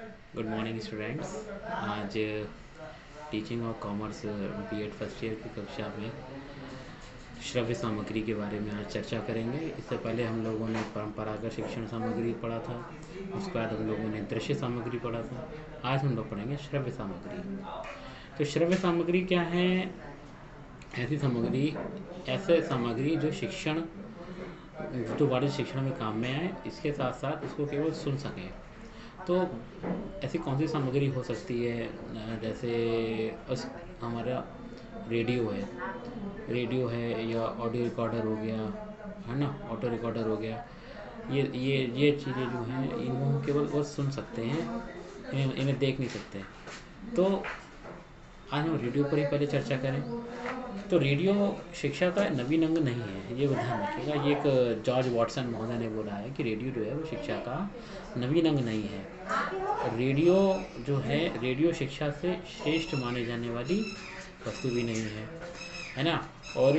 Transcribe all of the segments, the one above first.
Good morning students. आज teaching of commerce BEd first year की कक्षा में श्रव्य सामग्री के बारे में आज चर्चा करेंगे। इससे पहले हम लोगों ने परंपरागत शिक्षण सामग्री पढ़ा था, उसके बाद हम लोगों ने दृश्य सामग्री पढ़ा था। आज हम लोग पढ़ेंगे श्रव्य सामग्री। तो श्रव्य सामग्री क्या है? ऐसे सामग्री जो शिक्षण जो वाणिज्य शिक्षण में काम में आए, इसके साथ साथ उसको केवल सुन सकें। तो ऐसी कौन सी सामग्री हो सकती है? जैसे हमारा रेडियो है या ऑडियो रिकॉर्डर हो गया, है ना, ऑटो रिकॉर्डर हो गया। ये चीज़ें जो हैं इनको हम केवल वो सुन सकते हैं, इन्हें देख नहीं सकते। तो आज हम रेडियो पर ही पहले चर्चा करें। तो रेडियो शिक्षा का नवीन अंग नहीं है, ये ध्यान रखिएगा। ये एक जॉर्ज वॉटसन महोदय ने बोला है कि रेडियो जो है वो शिक्षा का नवीन अंग नहीं है। रेडियो शिक्षा से श्रेष्ठ माने जाने वाली वस्तु भी नहीं है ना। और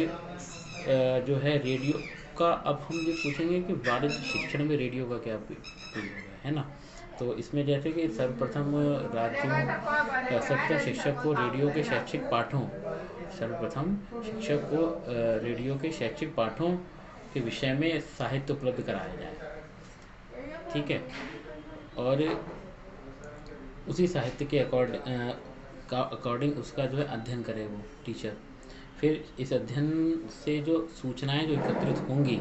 जो है रेडियो का, अब हम ये पूछेंगे कि वाणिज्य शिक्षण में रेडियो का क्या उपयोग है ना। तो इसमें जैसे कि सर्वप्रथम शिक्षक को रेडियो के शैक्षिक पाठों के विषय में साहित्य उपलब्ध कराया जाए, ठीक है। और उसी साहित्य के अकॉर्डिंग उसका जो है अध्ययन करे वो टीचर। फिर इस अध्ययन से जो सूचनाएं जो एकत्रित होंगी,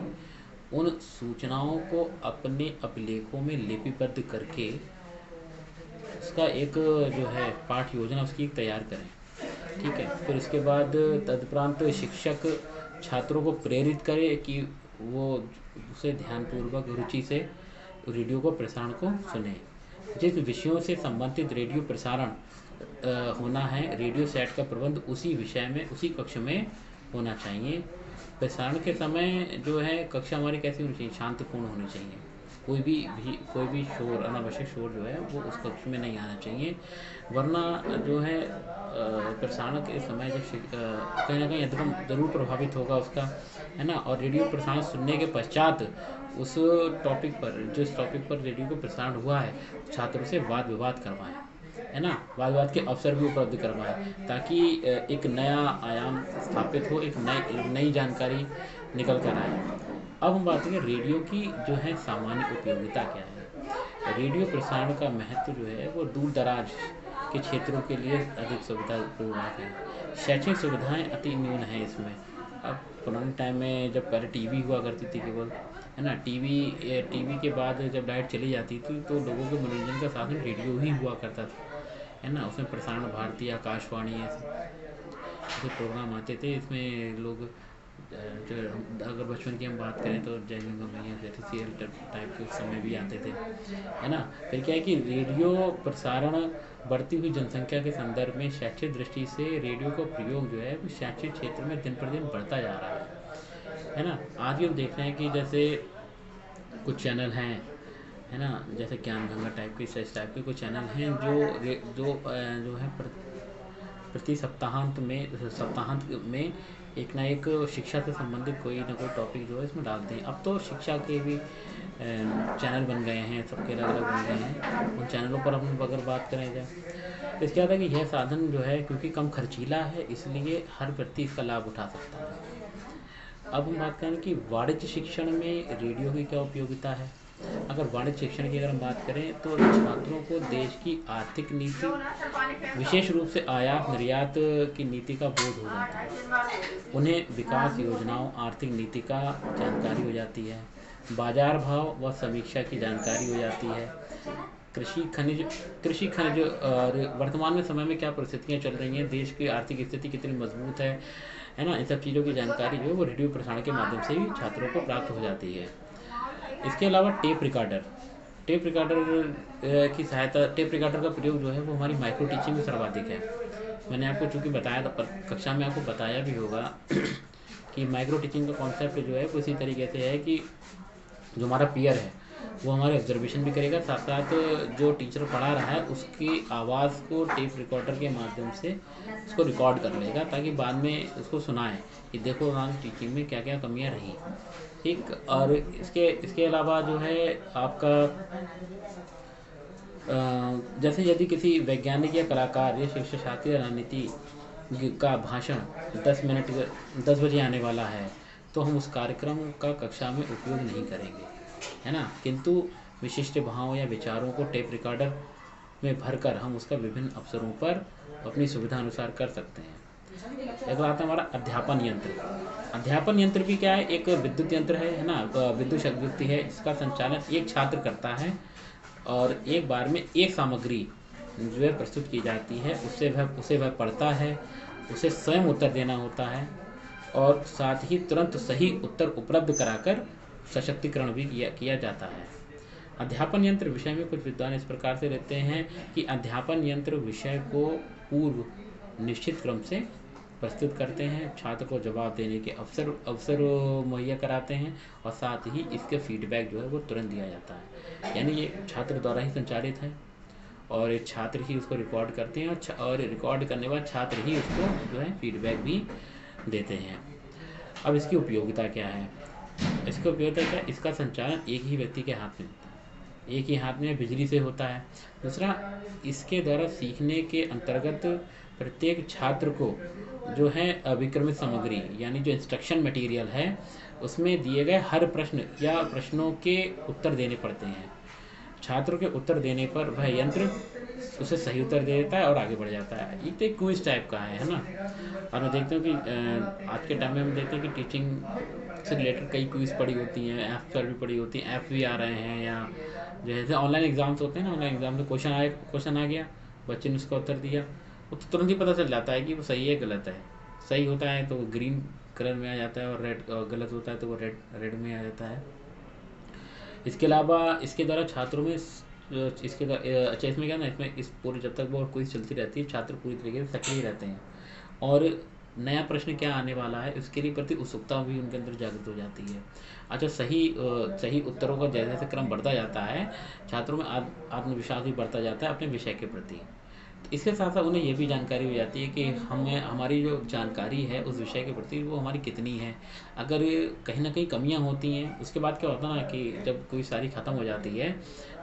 उन सूचनाओं को अपने अभिलेखों में लिपिबद्ध करके उसका एक जो है पाठ योजना उसकी तैयार करें, ठीक है। फिर इसके बाद तदुपरांत शिक्षक छात्रों को प्रेरित करे कि वो उसे ध्यानपूर्वक रुचि से रेडियो को प्रसारण को सुने। जिस विषयों से संबंधित रेडियो प्रसारण होना है, रेडियो सेट का प्रबंध उसी विषय में उसी कक्ष में होना चाहिए। प्रसारण के समय जो है कक्षा हमारी कैसी होनी चाहिए? शांतिपूर्ण होनी चाहिए। कोई भी शोर, अनावश्यक शोर जो है वो उस कक्ष में नहीं आना चाहिए, वरना जो है प्रसारण के समय जब कहीं ना कहीं एकदम ज़रूर प्रभावित होगा उसका, है ना। और रेडियो प्रसारण सुनने के पश्चात उस जिस टॉपिक पर रेडियो को प्रसारण हुआ है, छात्रों से वाद विवाद करवाएं, है ना। वाद विवाद के अवसर भी उपलब्ध करवाएं, ताकि एक नया आयाम स्थापित हो, एक नई जानकारी निकल कर आए। अब हम बात करें रेडियो की जो है सामान्य उपयोगिता क्या है। रेडियो प्रसारण का महत्व जो है वो दूर दराज के क्षेत्रों के लिए अधिक सुविधापूर्ण है। शैक्षणिक सुविधाएं अति न्यून है इसमें। अब पुराने टाइम में जब पहले टीवी हुआ करती थी केवल, है ना, टीवी के बाद जब लाइट चली जाती थी तो लोगों के मनोरंजन का साधन रेडियो ही हुआ करता था, है ना। उसमें प्रसारण भारती, आकाशवाणी ऐसे प्रोग्राम आते थे। इसमें लोग जो अगर बचपन की हम बात करें तो जय गंगा मैया जैसे सीरियल टाइप के उस समय भी आते थे, है ना। फिर क्या है कि रेडियो प्रसारण बढ़ती हुई जनसंख्या के संदर्भ में शैक्षिक दृष्टि से रेडियो का प्रयोग जो है वो शैक्षिक क्षेत्र में दिन प्रतिदिन बढ़ता जा रहा है ना। आज भी हम देख रहे हैं कि जैसे कुछ चैनल हैं, है ना, जैसे ज्ञान गंगा टाइप के, इस टाइप के कुछ चैनल हैं जो है प्रति सप्ताहांत में एक ना एक शिक्षा से संबंधित कोई ना कोई टॉपिक जो है इसमें डालते हैं। अब तो शिक्षा के भी चैनल बन गए हैं, सबके अलग अलग बन गए हैं। उन चैनलों पर हम अगर बात करें जाए तो इसका था कि यह साधन जो है क्योंकि कम खर्चीला है, इसलिए हर व्यक्ति इसका लाभ उठा सकता है। अब हम बात करें कि वाणिज्य शिक्षण में रेडियो की क्या उपयोगिता है। अगर वाणिज्य शिक्षण की अगर हम बात करें तो छात्रों को देश की आर्थिक नीति, विशेष रूप से आयात निर्यात की नीति का बोध हो जाता है। उन्हें विकास योजनाओं, आर्थिक नीति का जानकारी हो जाती है, बाजार भाव व समीक्षा की जानकारी हो जाती है, कृषि खनिज और वर्तमान में समय में क्या परिस्थितियाँ चल रही हैं, देश की आर्थिक स्थिति कितनी मजबूत है ना। इन सब चीज़ों की जानकारी जो है वो रेडियो प्रसारण के माध्यम से ही छात्रों को प्राप्त हो जाती है। इसके अलावा टेप रिकॉर्डर टेप रिकॉर्डर का प्रयोग जो है वो हमारी माइक्रो टीचिंग में सर्वाधिक है। मैंने आपको चूँकि बताया था, कक्षा में आपको बताया भी होगा कि माइक्रो टीचिंग का कॉन्सेप्ट जो है वो इसी तरीके से है कि जो हमारा पीयर है वो हमारे ऑब्जर्वेशन भी करेगा, साथ साथ जो टीचर पढ़ा रहा है उसकी आवाज़ को टेप रिकॉर्डर के माध्यम से उसको रिकॉर्ड कर लेगा, ताकि बाद में उसको सुनाए कि देखो हमारी टीचिंग में क्या क्या कमियां रही, ठीक। और इसके अलावा जो है आपका जैसे यदि किसी वैज्ञानिक या कलाकार या शिक्षाशास्त्री रणनीति का भाषण 10 बजे आने वाला है तो हम उस कार्यक्रम का कक्षा में उपयोग नहीं करेंगे, है ना। किंतु विशिष्ट भावों या विचारों को टेप रिकॉर्डर में भरकर हम उसका विभिन्न अवसरों पर अपनी सुविधा अनुसार कर सकते हैं। अगला आता है हमारा अध्यापन यंत्र। अध्यापन यंत्र भी क्या है, एक विद्युत यंत्र है ना, विद्युत शक्ति है। इसका संचालन एक छात्र करता है और एक बार में एक सामग्री जो है प्रस्तुत की जाती है, उसे वह पढ़ता है, उसे स्वयं उत्तर देना होता है और साथ ही तुरंत सही उत्तर उपलब्ध कराकर सशक्तिकरण भी किया जाता है। अध्यापन यंत्र विषय में कुछ विद्वान इस प्रकार से लेते हैं कि अध्यापन यंत्र विषय को पूर्व निश्चित क्रम से प्रस्तुत करते हैं, छात्र को जवाब देने के अवसर मुहैया कराते हैं और साथ ही इसके फीडबैक जो है वो तुरंत दिया जाता है। यानी ये छात्र द्वारा ही संचालित है और छात्र ही उसको रिकॉर्ड करते हैं और रिकॉर्ड करने के बाद छात्र ही उसको जो है फीडबैक भी देते हैं। अब इसकी उपयोगिता क्या है? इसकी उपयोगिता क्या है? इसका संचालन एक ही व्यक्ति के हाथ में होता है, एक ही हाथ में बिजली से होता है। दूसरा, इसके द्वारा सीखने के अंतर्गत प्रत्येक छात्र को जो है अभिक्रमित सामग्री यानी जो इंस्ट्रक्शन मटेरियल है उसमें दिए गए हर प्रश्न या प्रश्नों के उत्तर देने पड़ते हैं। छात्र के उत्तर देने पर वह यंत्र उसे सही उत्तर दे देता है और आगे बढ़ जाता है। ये तो एक क्विज टाइप का है ना। और मैं देखता हूँ कि आज के टाइम में हम देखते हैं कि टीचिंग से रिलेटेड कई क्विज पड़ी होती हैं, ऐप पर भी पड़ी होती हैं, ऐप भी आ रहे हैं, या जैसे ऑनलाइन एग्जाम्स होते हैं ना, ऑनलाइन एग्जाम में क्वेश्चन आ गया, बच्चे ने उसका उत्तर दिया, वो तो तुरंत ही पता चल जाता है कि वो सही है गलत है। सही होता है तो वो ग्रीन कलर में आ जाता है और रेड, गलत होता है तो वो रेड में आ जाता है। इसके अलावा इसके द्वारा छात्रों में इसके अच्छा इसमें क्या ना, इसमें इस पूरे जब तक वो क्विज चलती रहती है छात्र पूरी तरीके से सक्रिय रहते हैं और नया प्रश्न क्या आने वाला है उसके लिए प्रति उत्सुकता भी उनके अंदर जागृत हो जाती है। अच्छा, सही उत्तरों का जैसे जैसे क्रम बढ़ता जाता है छात्रों में आत्मविश्वास भी बढ़ता जाता है अपने विषय के प्रति। इसके साथ साथ उन्हें ये भी जानकारी हो जाती है कि हमारी जो जानकारी है उस विषय के प्रति वो हमारी कितनी है। अगर कहीं ना कहीं कमियां होती हैं उसके बाद क्या होता है ना कि जब कोई सारी ख़त्म हो जाती है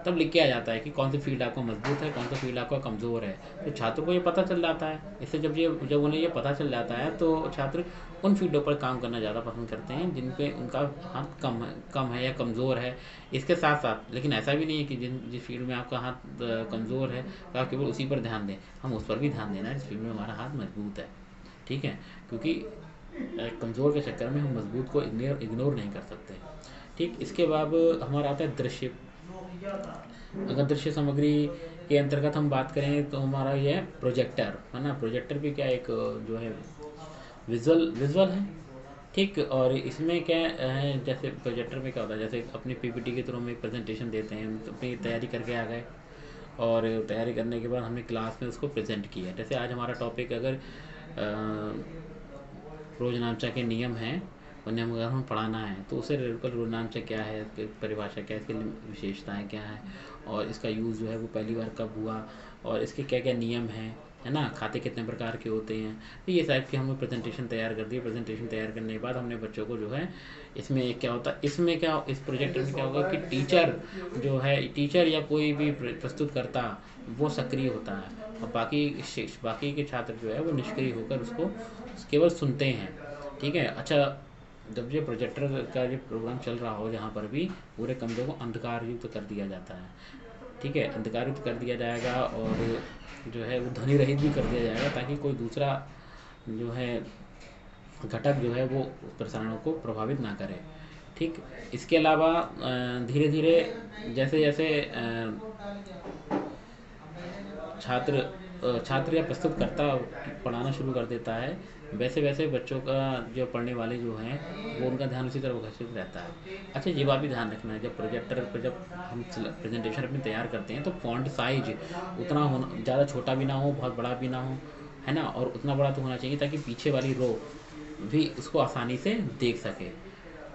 तब लिख के आ जाता है कि कौन सी फील्ड आपको मजबूत है, कौन सा फील्ड आपका कमज़ोर है। तो छात्रों को ये पता चल जाता है। इससे जब उन्हें ये पता चल जाता है तो छात्र उन फील्डों पर काम करना ज़्यादा पसंद करते हैं जिन पे उनका हाथ कम है या कमज़ोर है। इसके साथ साथ लेकिन ऐसा भी नहीं है कि जिस फील्ड में आपका हाथ कमज़ोर है तो आप केवल उसी पर ध्यान दें, हम उस पर भी ध्यान देना है जिस फील्ड में हमारा हाथ मजबूत है। ठीक है, क्योंकि कमज़ोर के चक्कर में हम मजबूत को इग्नोर नहीं कर सकते। ठीक, इसके बाद हमारा आता है दृश्य। अगर दृश्य सामग्री के अंतर्गत हम बात करें तो हमारा ये है प्रोजेक्टर, है ना। प्रोजेक्टर भी क्या एक जो है विजुअल है। ठीक, और इसमें क्या है, जैसे प्रोजेक्टर में क्या होता है, जैसे अपनी पीपीटी के थ्रू हम एक प्रेजेंटेशन देते हैं, तो अपनी तैयारी करके आ गए और तैयारी करने के बाद हमने क्लास में उसको प्रेजेंट किया। जैसे आज हमारा टॉपिक अगर रोजनामचा के नियम हैं, उन्हें अगर हम पढ़ाना है तो उसे बिल्कुल रोजनामचा क्या है, इसकी परिभाषा क्या है, इसकी विशेषताएं क्या हैं और इसका यूज़ जो है वो पहली बार कब हुआ और इसके क्या क्या नियम हैं, है ना, खाते कितने प्रकार के होते हैं। तो ये टाइप की हमने प्रेजेंटेशन तैयार कर दी। प्रेजेंटेशन तैयार करने के बाद हमने बच्चों को जो है इसमें क्या होता है, इस प्रोजेक्टर में क्या होगा कि टीचर या कोई भी प्रस्तुत करता वो सक्रिय होता है और बाकी के छात्र जो है वो निष्क्रिय होकर उसको केवल सुनते हैं। ठीक है। अच्छा, जब ये प्रोजेक्टर का जो प्रोग्राम चल रहा हो जहाँ पर भी पूरे कमरे को अंधकार युक्त कर दिया जाता है। ठीक है, अंधकार युक्त कर दिया जाएगा और जो है वो ध्वनि रहित भी कर दिया जाएगा ताकि कोई दूसरा जो है घटक जो है वो प्रसारण को प्रभावित ना करे। ठीक, इसके अलावा धीरे धीरे जैसे जैसे छात्र या प्रस्तुतकर्ता पढ़ाना शुरू कर देता है वैसे वैसे बच्चों का जो पढ़ने वाले जो हैं वो उनका ध्यान उसी तरफ आकर्षित रहता है। अच्छा, ये बात भी ध्यान रखना है, जब प्रोजेक्टर पर जब हम प्रेजेंटेशन अपनी तैयार करते हैं तो फॉन्ट साइज उतना होना, ज़्यादा छोटा भी ना हो बहुत बड़ा भी ना हो, है ना, और उतना बड़ा तो होना चाहिए ताकि पीछे वाली रो भी उसको आसानी से देख सके।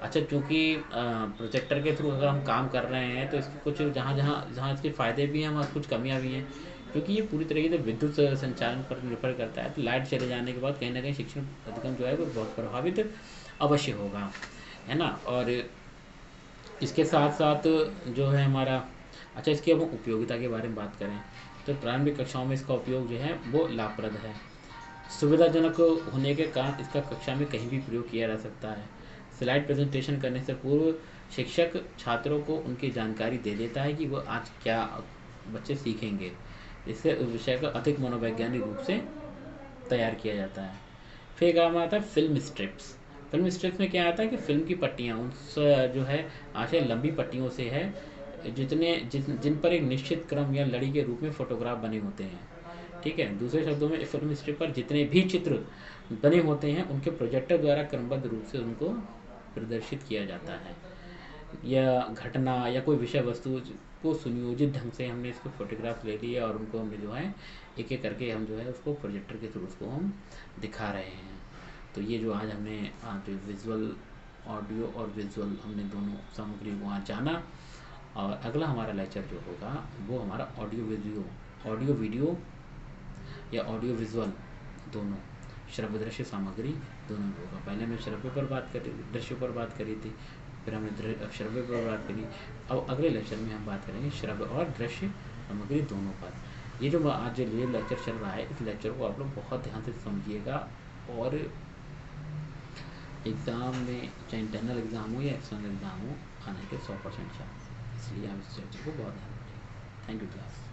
अच्छा, चूँकि प्रोजेक्टर के थ्रू अगर हम काम कर रहे हैं तो इसके कुछ जहाँ इसके फ़ायदे भी हैं वहाँ कुछ कमियाँ भी हैं, क्योंकि ये पूरी तरीके से विद्युत संचालन पर निर्भर करता है। तो लाइट चले जाने के बाद कहीं ना कहीं शिक्षण अधिगम जो है वो बहुत प्रभावित अवश्य होगा, है ना। और इसके साथ साथ जो है हमारा अच्छा, इसकी अब हम उपयोगिता के बारे में बात करें तो प्रारंभिक कक्षाओं में इसका उपयोग जो है वो लाभप्रद है। सुविधाजनक होने के कारण इसका कक्षा में कहीं भी प्रयोग किया जा सकता है। स्लाइड प्रेजेंटेशन करने से पूर्व शिक्षक छात्रों को उनकी जानकारी दे देता है कि वो आज क्या बच्चे सीखेंगे। इससे उस विषय को अधिक मनोवैज्ञानिक रूप से तैयार किया जाता है। फिर काम आता है फिल्म स्ट्रिप्स। फिल्म स्ट्रिप्स में क्या आता है कि फिल्म की पट्टियाँ उस जो है आशय लंबी पट्टियों से है जिन पर एक निश्चित क्रम या लड़ी के रूप में फोटोग्राफ बने होते हैं। ठीक है, दूसरे शब्दों में फिल्म स्ट्रिप पर जितने भी चित्र बने होते हैं उनके प्रोजेक्टर द्वारा क्रमबद्ध रूप से उनको प्रदर्शित किया जाता है। या घटना या कोई विषय वस्तु को सुनियोजित ढंग से हमने इसको फोटोग्राफ ले लिए और उनको हमने जो है एक एक करके हम जो है उसको प्रोजेक्टर के थ्रू उसको हम दिखा रहे हैं। तो ये जो आज हमने जो विजुअल ऑडियो और विजुअल हमने दोनों सामग्री को आज जाना। और अगला हमारा लेक्चर जो होगा वो हमारा ऑडियो वीडियो या ऑडियो विजुअल दोनों, श्रव्य दृश्य सामग्री दोनों होगा। पहले हमने श्रव्य पर बात करी, दृश्य पर बात करी थी, फिर हमने श्रव्य पर बात करी। अब अगले लेक्चर में हम बात करेंगे श्रव्य और दृश्य सामग्री दोनों पर। ये जो आज ये लेक्चर चल रहा है इस लेक्चर को आप लोग बहुत ध्यान से समझिएगा और एग्ज़ाम में चाहे इंटरनल एग्ज़ाम हो या एक्सटर्नल एग्ज़ाम हो आने के 100% चांस, इसलिए आप इस लेक्चर को बहुत ध्यान रखिए। Thank you class.